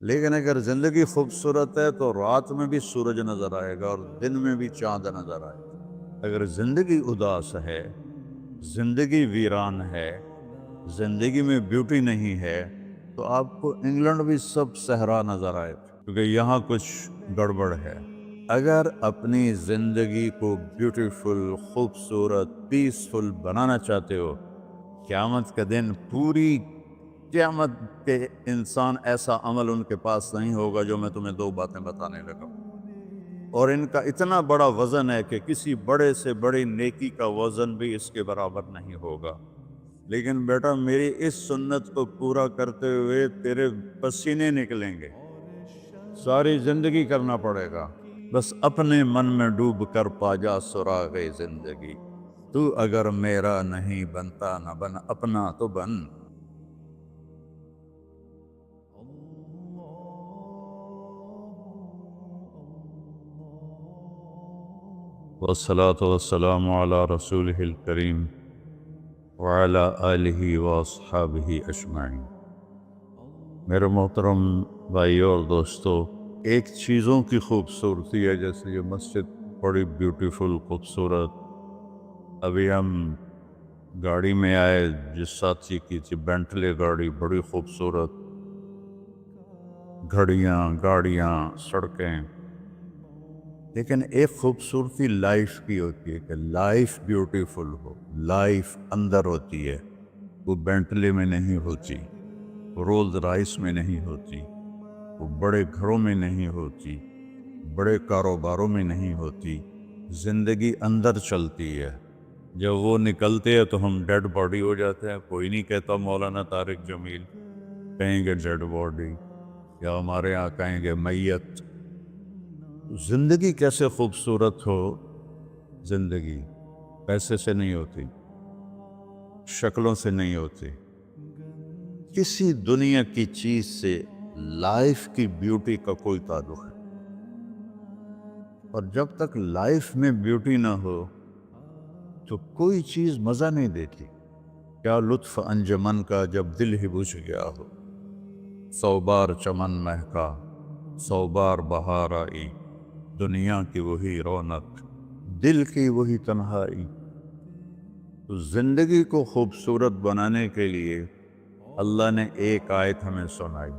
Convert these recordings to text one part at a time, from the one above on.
لیکن اگر زندگی خوبصورت ہے تو رات میں بھی سورج نظر آئے گا اور دن میں بھی چاند نظر آئے گا۔ اگر زندگی اداس ہے، زندگی ویران ہے، زندگی میں بیوٹی نہیں ہے، تو آپ کو انگلینڈ بھی سب صحرا نظر آئے گا، کیونکہ یہاں کچھ گڑبڑ ہے۔ اگر اپنی زندگی کو بیوٹیفل، خوبصورت، پیسفل بنانا چاہتے ہو، قیامت کا دن پوری قیامت کے انسان ایسا عمل ان کے پاس نہیں ہوگا جو میں تمہیں دو باتیں بتانے لگا ہوں، اور ان کا اتنا بڑا وزن ہے کہ کسی بڑے سے بڑی نیکی کا وزن بھی اس کے برابر نہیں ہوگا۔ لیکن بیٹا میری اس سنت کو پورا کرتے ہوئے تیرے پسینے نکلیں گے، ساری زندگی کرنا پڑے گا۔ بس اپنے من میں ڈوب کر پا جا سراغ زندگی، تو اگر میرا نہیں بنتا نہ بن اپنا تو بن۔ والصلاة والسلام على رسوله الكريم وعلى آلہ واصحابہ اجمعین۔ میرے محترم بھائیو اور دوستو، ایک چیزوں کی خوبصورتی ہے، جیسے یہ مسجد بڑی بیوٹیفل خوبصورت۔ ابھی ہم گاڑی میں آئے، جس ساتھی کی تھی بینٹلے گاڑی، بڑی خوبصورت، گھڑیاں، گاڑیاں، سڑکیں۔ لیکن ایک خوبصورتی لائف کی ہوتی ہے کہ لائف بیوٹیفل ہو، لائف اندر ہوتی ہے، وہ بینٹلے میں نہیں ہوتی، رولز رائس میں نہیں ہوتی، وہ بڑے گھروں میں نہیں ہوتی، بڑے کاروباروں میں نہیں ہوتی۔ زندگی اندر چلتی ہے۔ جب وہ نکلتے ہیں تو ہم ڈیڈ باڈی ہو جاتے ہیں۔ کوئی نہیں کہتا مولانا طارق جمیل، کہیں گے ڈیڈ باڈی، یا ہمارے یہاں کہیں گے میت۔ زندگی کیسے خوبصورت ہو؟ زندگی پیسے سے نہیں ہوتی، شکلوں سے نہیں ہوتی، کسی دنیا کی چیز سے لائف کی بیوٹی کا کوئی تعلق ہے۔ اور جب تک لائف میں بیوٹی نہ ہو تو کوئی چیز مزہ نہیں دیتی۔ کیا لطف انجمن کا جب دل ہی بجھ گیا ہو، 100 بار چمن مہکا، 100 بار بہار آئی، دنیا کی وہی رونق، دل کی وہی تنہائی۔ تو زندگی کو خوبصورت بنانے کے لیے اللہ نے ایک آیت ہمیں سنائی،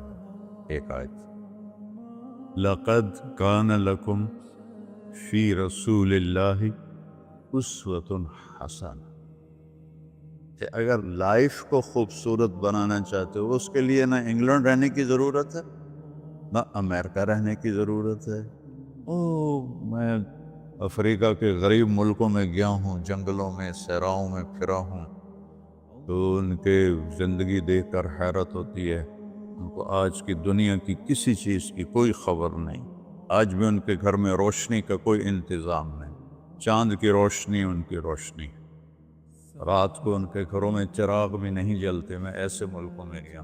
ایک آیت، لَقَدْ كَانَ لَكُمْ فِي رَسُولِ اللَّهِ أُسْوَةٌ حَسَنَةٌ، کہ اگر لائف کو خوبصورت بنانا چاہتے ہو، اس کے لیے نہ انگلینڈ رہنے کی ضرورت ہے، نہ امریکہ رہنے کی ضرورت ہے۔ میں افریقہ کے غریب ملکوں میں گیا ہوں، جنگلوں میں، صحراؤں میں پھرا ہوں، تو ان کے زندگی دیکھ کر حیرت ہوتی ہے۔ ان کو آج کی دنیا کی کسی چیز کی کوئی خبر نہیں۔ آج بھی ان کے گھر میں روشنی کا کوئی انتظام نہیں، چاند کی روشنی ان کی روشنی، رات کو ان کے گھروں میں چراغ بھی نہیں جلتے۔ میں ایسے ملکوں میں گیا۔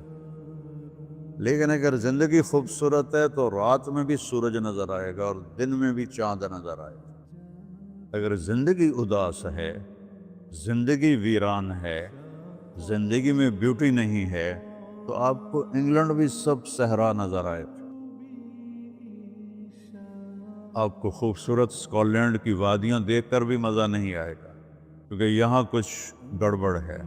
لیکن اگر زندگی خوبصورت ہے تو رات میں بھی سورج نظر آئے گا اور دن میں بھی چاند نظر آئے گا۔ اگر زندگی اداس ہے، زندگی ویران ہے، زندگی میں بیوٹی نہیں ہے، تو آپ کو انگلینڈ بھی سب صحرا نظر آئے گا۔ آپ کو خوبصورت اسکاٹ لینڈ کی وادیاں دیکھ کر بھی مزہ نہیں آئے گا، کیونکہ یہاں کچھ گڑبڑ ہے۔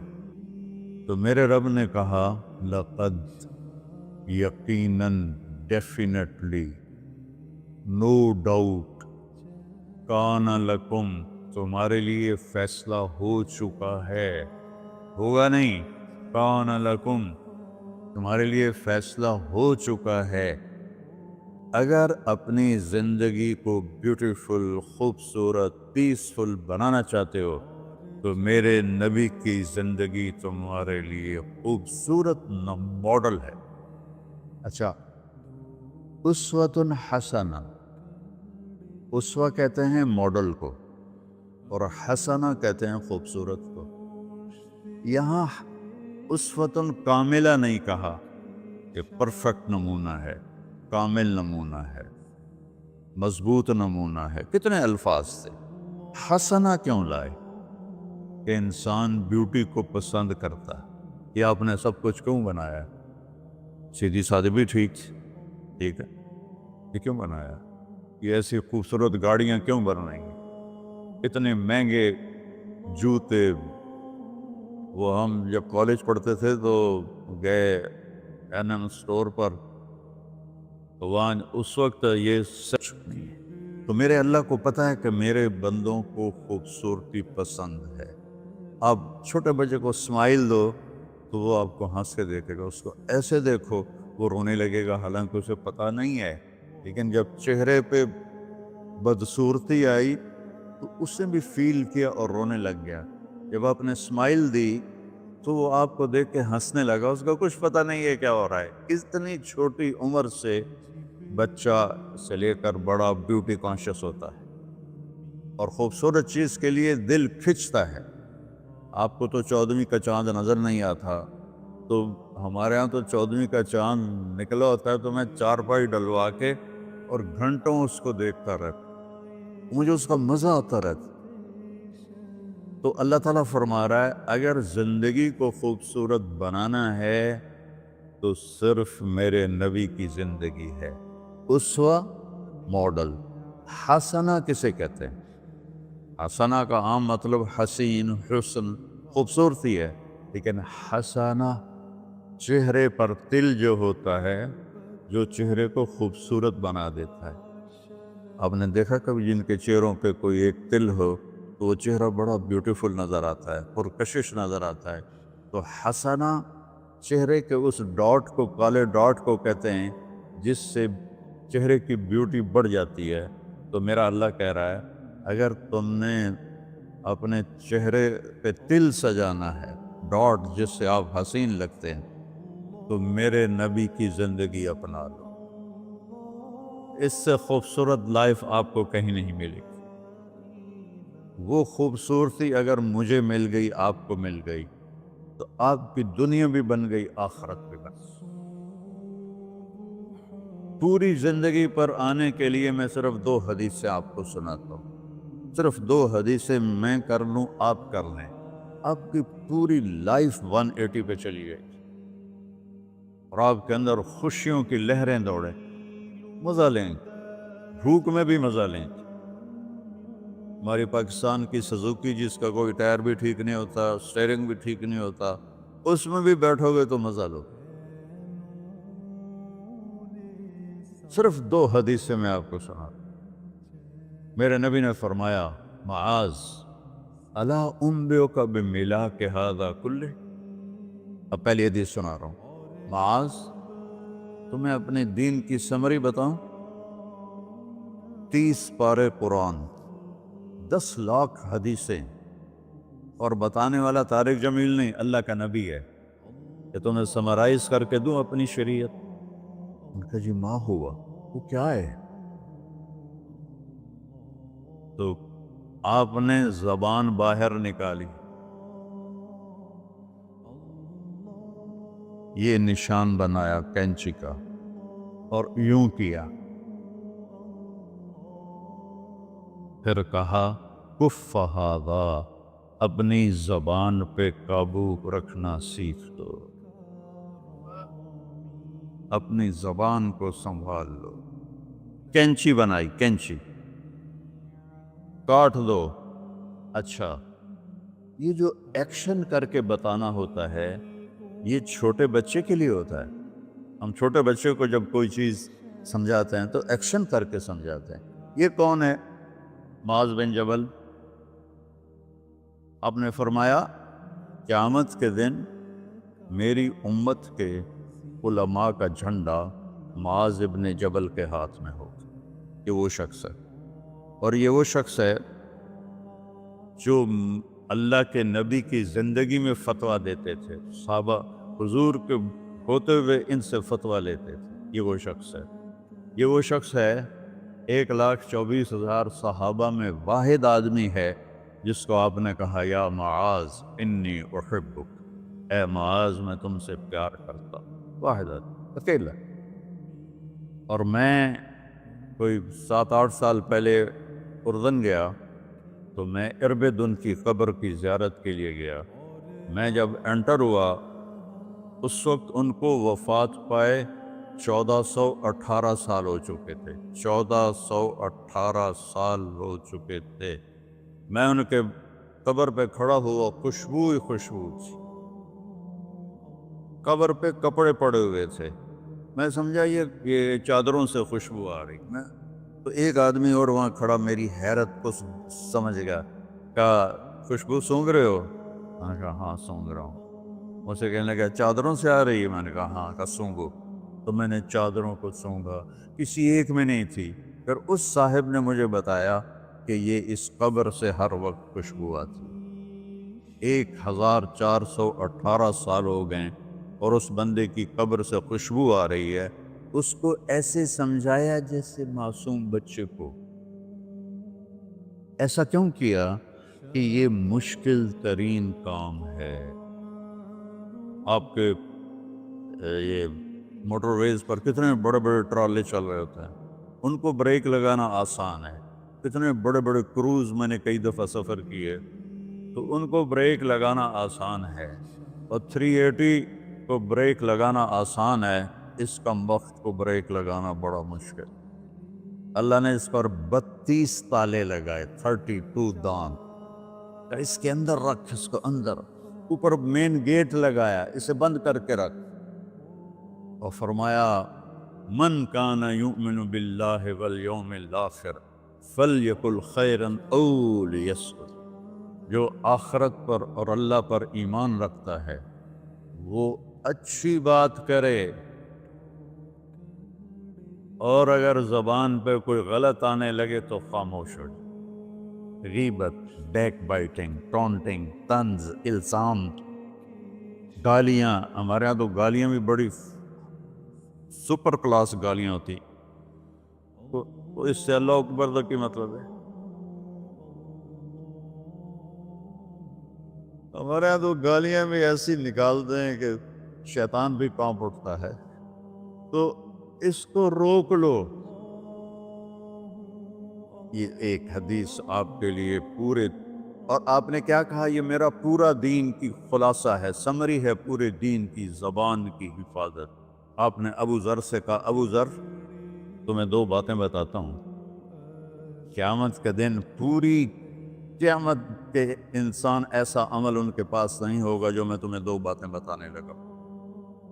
تو میرے رب نے کہا، لقد، یقیناً، ڈیفینیٹلی، نو ڈاؤٹ، کان لکم، تمہارے لیے فیصلہ ہو چکا ہے، ہوگا نہیں، کان لکم، تمہارے لیے فیصلہ ہو چکا ہے۔ اگر اپنی زندگی کو بیوٹیفل، خوبصورت، پیسفل بنانا چاہتے ہو تو میرے نبی کی زندگی تمہارے لیے خوبصورت ماڈل ہے۔ اچھا، اسوۃ حسنہ، اسوہ کہتے ہیں ماڈل کو، اور حسنہ کہتے ہیں خوبصورت کو۔ یہاں اسوۃ کاملہ نہیں کہا کہ پرفیکٹ نمونہ ہے، کامل نمونہ ہے، مضبوط نمونہ ہے، کتنے الفاظ تھے۔ حسنہ کیوں لائے؟ کہ انسان بیوٹی کو پسند کرتا ہے۔ یہ آپ نے سب کچھ کیوں بنایا؟ سیدھی سادی بھی ٹھیک تھی، ٹھیک ہے، یہ کیوں بنایا؟ یہ ایسی خوبصورت گاڑیاں کیوں بنائیں گے؟ اتنے مہنگے جوتے؟ وہ ہم جب کالج پڑھتے تھے تو گئے این ایم اسٹور پر، تو وہاں اس وقت یہ سچ نہیں ہے۔ تو میرے اللہ کو پتہ ہے کہ میرے بندوں کو خوبصورتی پسند ہے۔ آپ چھوٹے بچے کو اسمائل دو تو وہ آپ کو ہنس کے دیکھے گا، اس کو ایسے دیکھو وہ رونے لگے گا، حالانکہ اسے پتہ نہیں ہے، لیکن جب چہرے پہ بدصورتی آئی تو اس نے بھی فیل کیا اور رونے لگ گیا۔ جب آپ نے اسمائل دی تو وہ آپ کو دیکھ کے ہنسنے لگا، اس کا کچھ پتہ نہیں ہے کیا ہو رہا ہے۔ اتنی چھوٹی عمر سے بچہ سے لے کر بڑا بیوٹی کانشیس ہوتا ہے، اور خوبصورت چیز کے لیے دل کھنچتا ہے۔ آپ کو تو 14ویں کا چاند نظر نہیں آتا، تو ہمارے ہاں تو 14ویں کا چاند نکلا ہوتا ہے تو میں چارپائی ڈلوا کے اور گھنٹوں اس کو دیکھتا رہتا، مجھے اس کا مزہ آتا رہتا۔ تو اللہ تعالیٰ فرما رہا ہے اگر زندگی کو خوبصورت بنانا ہے تو صرف میرے نبی کی زندگی ہے۔ اسوہ، ماڈل۔ حسنہ کسے کہتے ہیں؟ حسنہ کا عام مطلب حسین، حسن، خوبصورتی ہے، لیکن حسنہ چہرے پر تل جو ہوتا ہے، جو چہرے کو خوبصورت بنا دیتا ہے۔ آپ نے دیکھا کبھی جن کے چہروں پہ کوئی ایک تل ہو تو وہ چہرہ بڑا بیوٹیفل نظر آتا ہے، پرکشش نظر آتا ہے۔ تو حسنہ چہرے کے اس ڈاٹ کو، کالے ڈاٹ کو کہتے ہیں جس سے چہرے کی بیوٹی بڑھ جاتی ہے۔ تو میرا اللہ کہہ رہا ہے اگر تم نے اپنے چہرے پہ تل سجانا ہے، ڈاٹ جس سے آپ حسین لگتے ہیں، تو میرے نبی کی زندگی اپنا لو۔ اس سے خوبصورت لائف آپ کو کہیں نہیں ملے گی۔ وہ خوبصورتی اگر مجھے مل گئی، آپ کو مل گئی، تو آپ کی دنیا بھی بن گئی، آخرت بھی بن گئی۔ پوری زندگی پر آنے کے لیے میں صرف 2 حدیثیں آپ کو سناتا ہوں، صرف 2 حدیثیں میں کر لوں، آپ کر لیں، آپ کی پوری لائف 180 پہ چلی گئی اور آپ کے اندر خوشیوں کی لہریں دوڑیں، مزہ لیں، بھوک میں بھی مزہ لیں۔ ہماری پاکستان کی سزوکی جس کا کوئی ٹائر بھی ٹھیک نہیں ہوتا، سٹیئرنگ بھی ٹھیک نہیں ہوتا، اس میں بھی بیٹھو گے تو مزہ لو۔ صرف 2 حدیثیں میں آپ کو سنا۔ میرے نبی نے فرمایا معاذ الا انبئک بملاک ھذا کلہ۔ اب پہلی حدیث سنا رہا ہوں، معاذ تمہیں اپنے دین کی سمری بتاؤں؟ 30 پارے قرآن، 10 لاکھ حدیثیں، اور بتانے والا طارق جمیل نہیں، اللہ کا نبی ہے، کہ تمہیں سمرائز کر کے دوں اپنی شریعت؟ ان کا جی ما ہوا، وہ کیا ہے؟ تو آپ نے زبان باہر نکالی، یہ نشان بنایا کینچی کا اور یوں کیا، پھر کہا کف ھذا، اپنی زبان پہ قابو رکھنا سیکھ دو، اپنی زبان کو سنبھال لو۔ کینچی بنائی، کینچی، کاٹ دو۔ اچھا، یہ جو ایکشن کر کے بتانا ہوتا ہے یہ چھوٹے بچے کے لیے ہوتا ہے۔ ہم چھوٹے بچے کو جب کوئی چیز سمجھاتے ہیں تو ایکشن کر کے سمجھاتے ہیں۔ یہ کون ہے؟ معاذ بن جبل۔ آپ نے فرمایا قیامت کے دن میری امت کے علماء کا جھنڈا معاذ بن جبل کے ہاتھ میں ہوگا۔ یہ وہ شخص ہے، اور یہ وہ شخص ہے جو اللہ کے نبی کی زندگی میں فتویٰ دیتے تھے، صحابہ حضور کے ہوتے ہوئے ان سے فتویٰ لیتے تھے۔ یہ وہ شخص ہے، یہ وہ شخص ہے 1,24,000 صحابہ میں واحد آدمی ہے جس کو آپ نے کہا یا معاذ انی احبک، اے معاذ میں تم سے پیار کرتا ہوں۔ واحد آدمی، اکیلا۔ اور میں کوئی 7-8 سال پہلے اردن گیا تو میں اربدن کی قبر کی زیارت کے لیے گیا۔ میں جب انٹر ہوا اس وقت ان کو وفات پائے 1418 سال ہو چکے تھے، 1418 سال ہو چکے تھے۔ میں ان کے قبر پہ کھڑا ہوا، خوشبو ہی خوشبو تھی، قبر پہ کپڑے پڑے ہوئے تھے، میں سمجھا یہ چادروں سے خوشبو آ رہی۔ میں تو ایک آدمی اور وہاں کھڑا میری حیرت کو سمجھ گیا، کہا خوشبو سونگ رہے ہو؟ میں نے کہا ہاں سونگ رہا ہوں۔ مجھ سے کہنے لگا چادروں سے آ رہی ہے؟ میں نے کہا ہاں۔ کہا سونگو۔ تو میں نے چادروں کو سونگا، کسی ایک میں نہیں تھی۔ پھر اس صاحب نے مجھے بتایا کہ یہ اس قبر سے ہر وقت خوشبو آتی، 1418 سال ہو گئے اور اس بندے کی قبر سے خوشبو آ رہی ہے۔ اس کو ایسے سمجھایا جیسے معصوم بچے کو۔ ایسا کیوں کیا؟ کہ یہ مشکل ترین کام ہے۔ آپ کے یہ موٹر ویز پر کتنے بڑے بڑے ٹرالے چل رہے ہوتے ہیں، ان کو بریک لگانا آسان ہے۔ کتنے بڑے بڑے کروز میں نے کئی دفعہ سفر کیے، تو ان کو بریک لگانا آسان ہے، اور 380 کو بریک لگانا آسان ہے، اس کم وقت کو بریک لگانا بڑا مشکل۔ اللہ نے اس پر 32 تالے لگائے، 32 دان، اس کے اندر رکھ، اس کو اندر، اوپر مین گیٹ لگایا، اسے بند کر کے رکھ، اور فرمایا من کان یؤمن باللہ والیوم الآخر فلیقل خیرا او لیصمت، جو آخرت پر اور اللہ پر ایمان رکھتا ہے وہ اچھی بات کرے، اور اگر زبان پہ کوئی غلط آنے لگے تو خاموش ہو جائے۔ غیبت، بیک بائٹنگ، ٹونٹنگ، طنز، الزام، گالیاں، ہمارے ہاں تو گالیاں بھی بڑی سپر کلاس گالیاں ہوتی، تو اس سے اللہ اکبر کا کی مطلب ہے؟ ہمارے یہاں تو گالیاں بھی ایسی نکالتے ہیں کہ شیطان بھی کانپ اٹھتا ہے۔ تو اس کو روک لو۔ یہ ایک حدیث آپ کے لیے پورے، اور آپ نے کیا کہا؟ یہ میرا پورا دین کی خلاصہ ہے، سمری ہے پورے دین کی، زبان کی حفاظت۔ آپ نے ابو ذر سے کہا ابو ذر تمہیں 2 باتیں بتاتا ہوں، قیامت کے دن پوری قیامت کے انسان ایسا عمل ان کے پاس نہیں ہوگا جو میں تمہیں 2 باتیں بتانے لگا،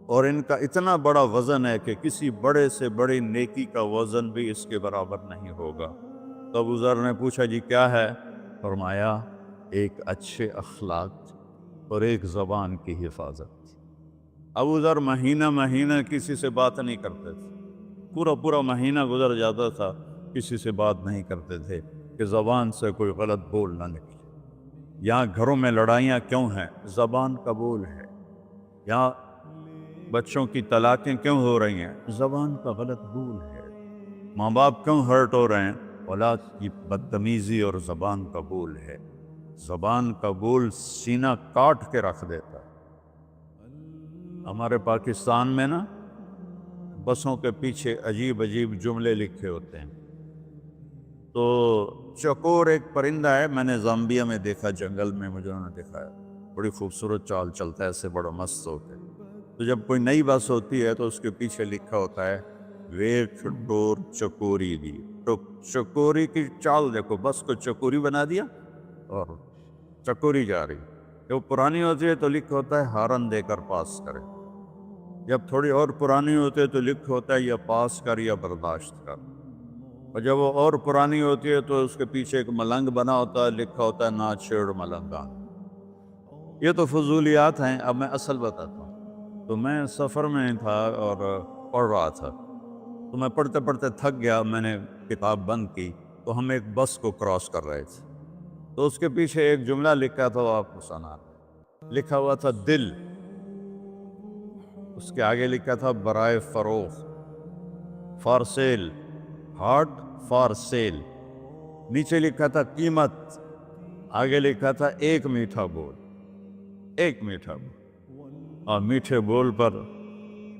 اور ان کا اتنا بڑا وزن ہے کہ کسی بڑے سے بڑی نیکی کا وزن بھی اس کے برابر نہیں ہوگا۔ تو ابو ذر نے پوچھا جی کیا ہے؟ فرمایا ایک اچھے اخلاق اور ایک زبان کی حفاظت۔ ابو ذر مہینہ مہینہ کسی سے بات نہیں کرتے تھے، پورا مہینہ گزر جاتا تھا کسی سے بات نہیں کرتے تھے کہ زبان سے کوئی غلط بول نہ نکلے۔ یہاں گھروں میں لڑائیاں کیوں ہیں؟ زبان کا بول ہے۔ یہاں بچوں کی طلاقیں کیوں ہو رہی ہیں؟ زبان کا غلط بول ہے۔ ماں باپ کیوں ہرٹ ہو رہے ہیں؟ اولاد کی بدتمیزی اور زبان کا بول ہے۔ زبان کا بول سینہ کاٹ کے رکھ دیتا ہے۔ ہمارے پاکستان میں نا بسوں کے پیچھے عجیب جملے لکھے ہوتے ہیں۔ تو چکور ایک پرندہ ہے، میں نے زامبیا میں دیکھا، جنگل میں مجھے انہوں نے دکھایا، بڑی خوبصورت چال چلتا ہے، ایسے بڑا مست ہوتا ہے۔ تو جب کوئی نئی بس ہوتی ہے تو اس کے پیچھے لکھا ہوتا ہے ویٹ ڈور چکوری دی، تو چکوری کی چال دیکھو، بس کو چکوری بنا دیا اور چکوری جا رہی۔ جب پرانی ہوتی ہے تو لکھا ہوتا ہے ہارن دے کر پاس کرے، جب تھوڑی اور پرانی ہوتی ہے تو لکھا ہوتا ہے یا پاس کر یا برداشت کر، اور جب وہ اور پرانی ہوتی ہے تو اس کے پیچھے ایک ملنگ بنا ہوتا ہے، لکھا ہوتا ہے نہ چھیڑ ملنگان۔ یہ تو فضولیات ہیں، اب میں اصل بتاتا ہوں۔ تو میں سفر میں تھا اور پڑھ رہا تھا، تو میں پڑھتے پڑھتے تھک گیا، میں نے کتاب بند کی، تو ہم ایک بس کو کراس کر رہے تھے، تو اس کے پیچھے ایک جملہ لکھا تھا، وہ آپ کو سنا، لکھا ہوا تھا دل، اس کے آگے لکھا تھا برائے فروخت، for sale, heart for sale, نیچے لکھا تھا قیمت، آگے لکھا تھا ایک میٹھا بول، ایک میٹھا بول۔ اور میٹھے بول پر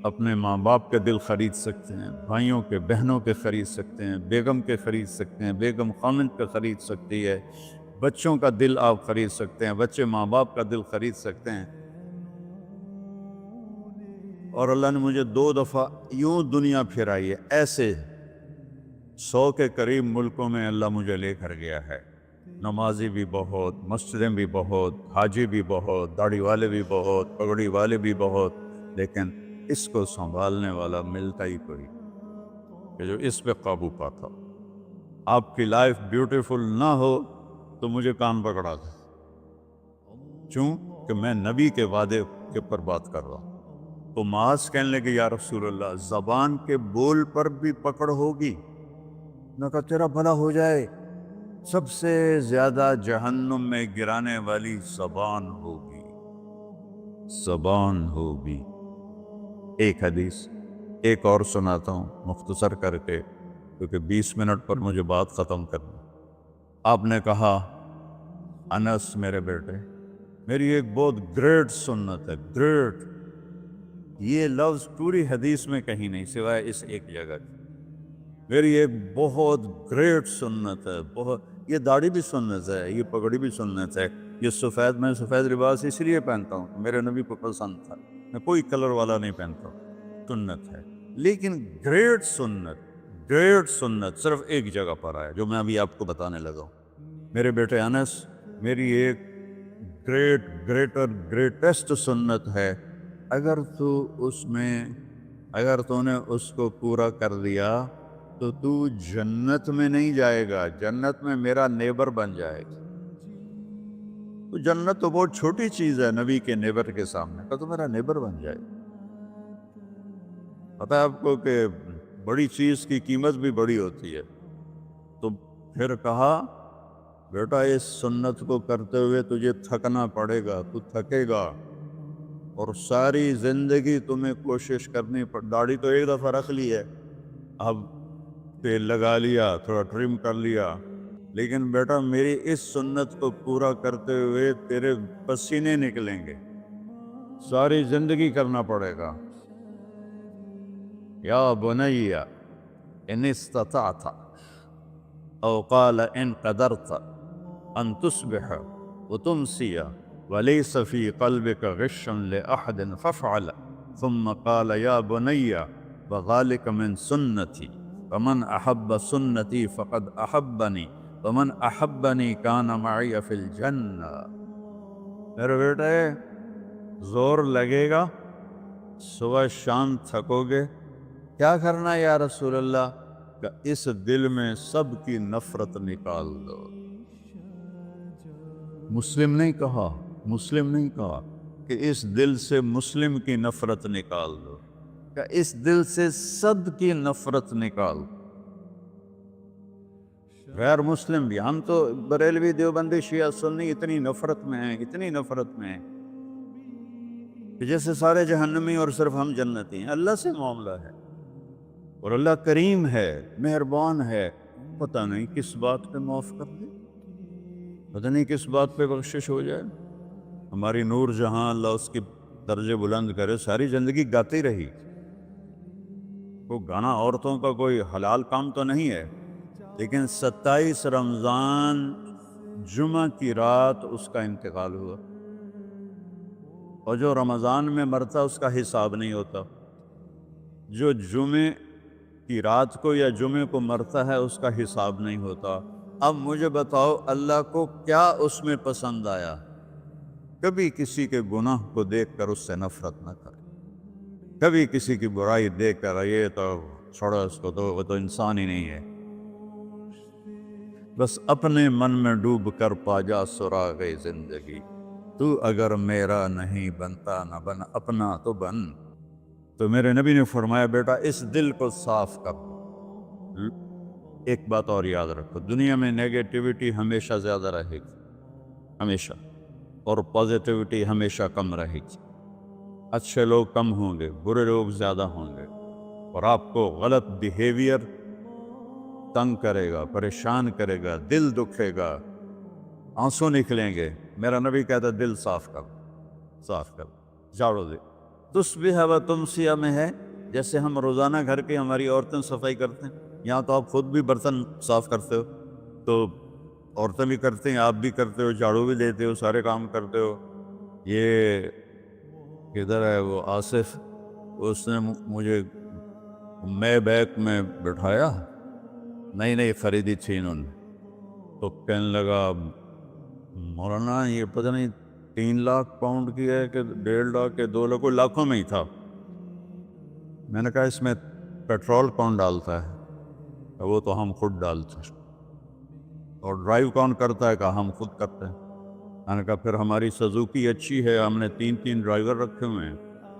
اپنے ماں باپ کے دل خرید سکتے ہیں، بھائیوں کے، بہنوں کے خرید سکتے ہیں، بیگم کے خرید سکتے ہیں، بیگم خامند کا خرید سکتی ہے، بچوں کا دل آپ خرید سکتے ہیں، بچے ماں باپ کا دل خرید سکتے ہیں، اور اللہ نے مجھے 2 دفعہ یوں دنیا پھرائی ہے، ایسے 100 کے قریب ملکوں میں اللہ مجھے لے کر گیا ہے، نمازی بھی بہت، مسجدیں بھی بہت، حاجی بھی بہت، داڑھی والے بھی بہت، پگڑی والے بھی بہت، لیکن اس کو سنبھالنے والا ملتا ہی کوئی کہ جو اس پہ قابو پاتا ہو۔ آپ کی لائف بیوٹیفل نہ ہو تو مجھے کان پکڑا دے، کیوں کہ میں نبی کے وعدے کے پر بات کر رہا ہوں۔ تو معاذ کہنے لگے یا رسول اللہ زبان کے بول پر بھی پکڑ ہوگی؟ میں کہا تیرا بھلا ہو جائے، سب سے زیادہ جہنم میں گرانے والی زبان ہوگی، زبان ہوگی۔ ایک حدیث ایک اور سناتا ہوں مختصر کر کے، کیونکہ 20 منٹ پر مجھے بات ختم کرنی۔ آپ نے کہا انس میرے بیٹے، میری ایک بہت گریٹ سنت ہے، گریٹ، یہ لفظ پوری حدیث میں کہیں نہیں سوائے اس ایک جگہ کی۔ میری ایک بہت گریٹ سنت ہے، بہت، یہ داڑھی بھی سنت ہے، یہ پگڑی بھی سنت ہے، یہ سفید، میں سفید لباس اس لیے پہنتا ہوں کہ میرے نبی کو پسند تھا، میں کوئی کلر والا نہیں پہنتا ہوں، سنت ہے۔ لیکن گریٹ سنت، گریٹ سنت صرف ایک جگہ پر آیا جو میں ابھی آپ کو بتانے لگا ہوں۔ میرے بیٹے انس، میری ایک گریٹسٹ سنت ہے، اگر تو نے اس کو پورا کر دیا تو جنت میں نہیں جائے گا، جنت میں میرا نیبر بن جائے گا۔ تو جنت تو بہت چھوٹی چیز ہے نبی کے نیبر کے سامنے، تو میرا نیبر بن جائے گا۔ پتہ ہے آپ کو کہ بڑی چیز کی قیمت بھی بڑی ہوتی ہے۔ تو پھر کہا بیٹا اس سنت کو کرتے ہوئے تجھے تھکنا پڑے گا، تو تھکے گا، اور ساری زندگی تمہیں کوشش کرنی داڑھی تو ایک دفعہ رکھ لی ہے، اب تیل لگا لیا، تھوڑا ٹرم کر لیا، لیکن بیٹا میری اس سنت کو پورا کرتے ہوئے تیرے پسینے نکلیں گے، ساری زندگی کرنا پڑے گا۔ یا بنی ان استطعت او قال ان قدرت ان تصبح وتمسی وليس في قلبك غش لأحد فافعل، ثم قال يا بني وذلك من سنتي فمن أحب سنتي فقد أحبني ومن أحبني كان معي في الجنة۔ میرے بیٹے زور لگے گا، صبح شام تھکو گے، کیا کرنا ہے یا رسول اللہ؟ کہ اس دل میں سب کی نفرت نکال دو۔ مسلم نہیں کہا کہ اس دل سے مسلم کی نفرت نکال دو، کہ اس دل سے سب کی نفرت نکال دو۔ غیر مسلم بھی، ہم تو بریلوی دیوبندی شیعہ سنی اتنی نفرت میں ہیں، کہ جیسے سارے جہنمی اور صرف ہم جنتی ہیں۔ اللہ سے معاملہ ہے، اور اللہ کریم ہے، مہربان ہے، پتہ نہیں کس بات پہ معاف کر دے، پتہ نہیں کس بات پہ بخشش ہو جائے۔ ہماری نور جہاں، اللہ اس کی درجے بلند کرے، ساری زندگی گاتی رہی۔ وہ گانا عورتوں کا کوئی حلال کام تو نہیں ہے، لیکن 27 رمضان جمعہ کی رات اس کا انتقال ہوا، اور جو رمضان میں مرتا اس کا حساب نہیں ہوتا، جو جمعے کی رات کو یا جمعے کو مرتا ہے اس کا حساب نہیں ہوتا۔ اب مجھے بتاؤ اللہ کو کیا اس میں پسند آیا؟ کبھی کسی کے گناہ کو دیکھ کر اس سے نفرت نہ کرے، کبھی کسی کی برائی دیکھ کر یہ تو چھوڑو اس کو، تو وہ تو انسان ہی نہیں ہے۔ بس اپنے من میں ڈوب کر پا جا سراغ زندگی، تو اگر میرا نہیں بنتا نہ بن اپنا تو بن۔ تو میرے نبی نے فرمایا بیٹا اس دل کو صاف کر۔ ایک بات اور یاد رکھو، دنیا میں نیگیٹیوٹی ہمیشہ زیادہ رہے گی، ہمیشہ، اور پازیٹیوٹی ہمیشہ کم رہے گی۔ اچھے لوگ کم ہوں گے، برے لوگ زیادہ ہوں گے، اور آپ کو غلط بیہیویئر تنگ کرے گا، پریشان کرے گا، دل دکھے گا، آنسو نکلیں گے۔ میرا نبی کہتا دل صاف کر، جھاڑو دے۔ تصبح و تمسیہ میں ہے، جیسے ہم روزانہ گھر کے ہماری عورتیں صفائی کرتے ہیں، یہاں تو آپ خود بھی برتن صاف کرتے ہو، تو عورتیں بھی کرتے ہیں، آپ بھی کرتے ہو، جھاڑو بھی دیتے ہو، سارے کام کرتے ہو۔ یہ کدھر ہے وہ آصف؟ اس نے مجھے میں بیک میں بٹھایا، نئی نئی خریدی تھی انہوں نے، تو کہنے لگا مولانا یہ پتہ نہیں 3 لاکھ پاؤنڈ کی ہے کہ 1.5 لاکھ کہ 2 لاکھ، کوئی لاکھوں میں ہی تھا۔ میں نے کہا اس میں پیٹرول کون ڈالتا ہے؟ وہ تو ہم خود ڈالتے ہیں۔ اور ڈرائیو کون کرتا ہے؟ کہ ہم خود کرتے ہیں۔ میں نے کہا پھر ہماری سزوکی اچھی ہے، ہم نے 3 ڈرائیور رکھے ہوئے ہیں،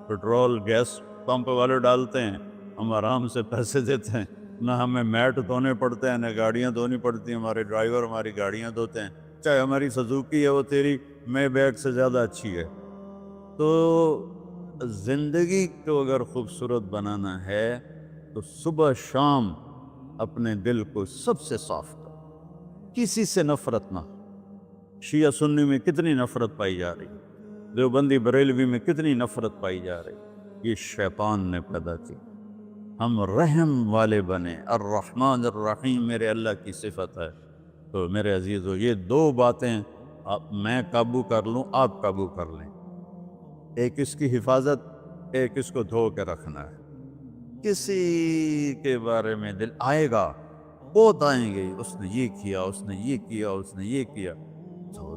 پیٹرول گیس پمپ والے ڈالتے ہیں، ہم آرام سے پیسے دیتے ہیں، نہ ہمیں میٹ دھونے پڑتے ہیں، نہ گاڑیاں دھونی پڑتی ہیں، ہمارے ڈرائیور ہماری گاڑیاں دھوتے ہیں، چاہے ہماری سزوکی ہے وہ تیری میں بیگ سے زیادہ اچھی ہے۔ تو زندگی کو اگر خوبصورت بنانا ہے تو صبح شام اپنے دل کو سب سے صاف کرو، کسی سے نفرت نہ۔ شیعہ سنی میں کتنی نفرت پائی جا رہی، دیوبندی بریلوی میں کتنی نفرت پائی جا رہی، یہ شیطان نے پیدا کی۔ ہم رحم والے بنے، الرحمن الرحیم میرے اللہ کی صفت ہے۔ تو میرے عزیزو یہ 2 باتیں میں قابو کر لوں، آپ قابو کر لیں، ایک اس کی حفاظت، ایک اس کو دھو کے رکھنا ہے۔ کسی کے بارے میں دل آئے گا، بہت آئیں گے، اس نے یہ کیا، اس نے یہ کیا، اس نے یہ کیا، تو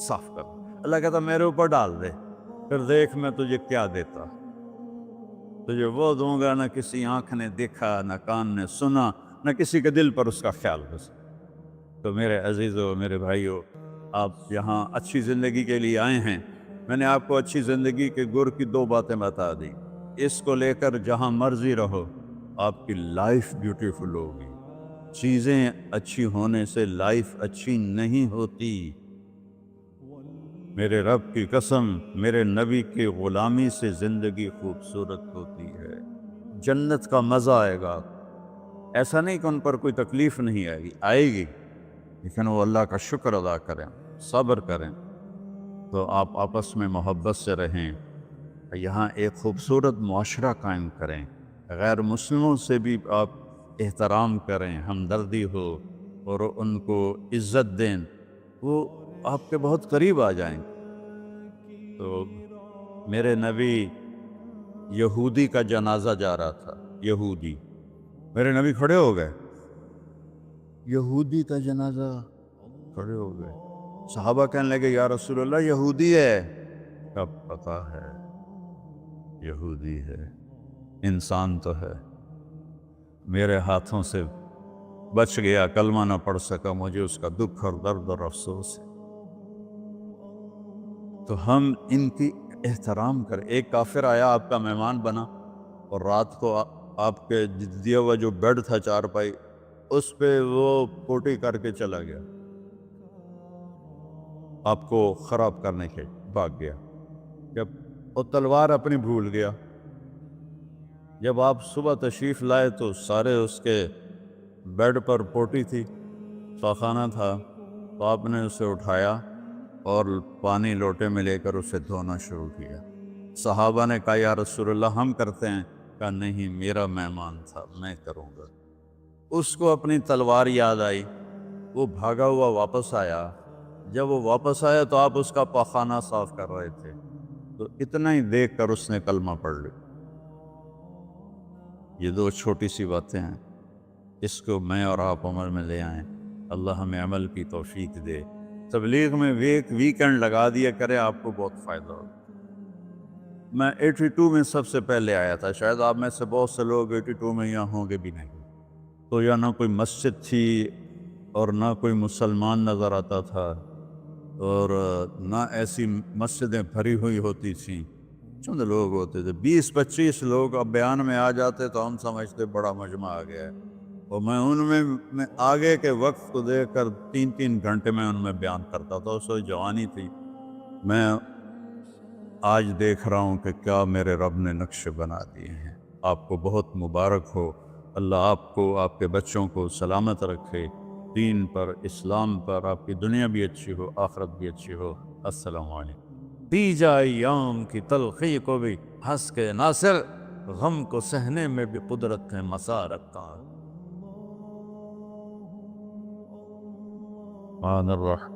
صاف کر۔ اللہ کہتا میرے اوپر ڈال دے، پھر دیکھ میں تجھے کیا دیتا، تجھے وہ دوں گا نہ کسی آنکھ نے دیکھا، نہ کان نے سنا، نہ کسی کے دل پر اس کا خیال بس۔ تو میرے عزیزو، میرے بھائیو، آپ یہاں اچھی زندگی کے لیے آئے ہیں۔ میں نے آپ کو اچھی زندگی کے گر کی 2 باتیں بتا دی، اس کو لے کر جہاں مرضی رہو، آپ کی لائف بیوٹیفل ہوگی۔ چیزیں اچھی ہونے سے لائف اچھی نہیں ہوتی۔ میرے رب کی قسم، میرے نبی کی غلامی سے زندگی خوبصورت ہوتی ہے، جنت کا مزہ آئے گا۔ ایسا نہیں کہ ان پر کوئی تکلیف نہیں آئے گی، آئے گی، لیکن وہ اللہ کا شکر ادا کریں، صبر کریں۔ تو آپ آپس میں محبت سے رہیں، یہاں ایک خوبصورت معاشرہ قائم کریں، غیر مسلموں سے بھی آپ احترام کریں، ہمدردی ہو اور ان کو عزت دیں، وہ آپ کے بہت قریب آ جائیں۔ تو میرے نبی یہودی کا جنازہ جا رہا تھا، یہودی، میرے نبی کھڑے ہو گئے، یہودی کا جنازہ، کھڑے ہو گئے۔ صحابہ کہنے لگے یا رسول اللہ یہودی ہے، کب پتا ہے یہودی ہے، انسان تو ہے، میرے ہاتھوں سے بچ گیا، کلمہ نہ پڑھ سکا، مجھے اس کا دکھ اور درد اور افسوس ہے۔ تو ہم ان کی احترام کریں۔ ایک کافر آیا، آپ کا مہمان بنا، اور رات کو آپ کے دیا ہوا جو بیڈ تھا چارپائی، اس پہ وہ پوٹی کر کے چلا گیا، آپ کو خراب کرنے کے بھاگ گیا۔ جب وہ تلوار اپنی بھول گیا، جب آپ صبح تشریف لائے تو سارے اس کے بیڈ پر پوٹی تھی، خانہ تھا، تو آپ نے اسے اٹھایا اور پانی لوٹے میں لے کر اسے دھونا شروع کیا۔ صحابہ نے کہا یا رسول اللہ ہم کرتے ہیں، کہا نہیں میرا مہمان تھا، میں کروں گا۔ اس کو اپنی تلوار یاد آئی، وہ بھاگا ہوا واپس آیا۔ جب وہ واپس آیا تو آپ اس کا پاخانہ صاف کر رہے تھے، تو اتنا ہی دیکھ کر اس نے کلمہ پڑھ لیا۔ یہ 2 چھوٹی سی باتیں ہیں، اس کو میں اور آپ عمل میں لے آئیں، اللہ ہمیں عمل کی توفیق دے۔ تبلیغ میں ویکنڈ لگا دیا کرے، آپ کو بہت فائدہ ہوگا۔ میں 82 میں سب سے پہلے آیا تھا، شاید آپ میں سے بہت سے لوگ 82 میں یہاں ہوں گے بھی نہیں۔ تو یا نہ کوئی مسجد تھی اور نہ کوئی مسلمان نظر آتا تھا، اور نہ ایسی مسجدیں بھری ہوئی ہوتی تھیں، چند لوگ ہوتے تھے، 20-25 لوگ۔ اب بیان میں آ جاتے تو ہم سمجھتے بڑا مجمع آ گیا ہے، اور میں ان میں آگے کے وقت کو دیکھ کر 3 گھنٹے میں ان میں بیان کرتا تھا۔ اس وقت جوانی تھی۔ میں آج دیکھ رہا ہوں کہ کیا میرے رب نے نقشے بنا دیے ہیں۔ آپ کو بہت مبارک ہو، اللہ آپ کو، آپ کے بچوں کو سلامت رکھے، دین پر، اسلام پر، آپ کی دنیا بھی اچھی ہو، آخرت بھی اچھی ہو۔ السلام علیکم۔ پی جائے ایام کی تلخی کو بھی ہنس کے ناصر، غم کو سہنے میں بھی قدرت نے مسا رکھا۔ الرحمن الرحیم۔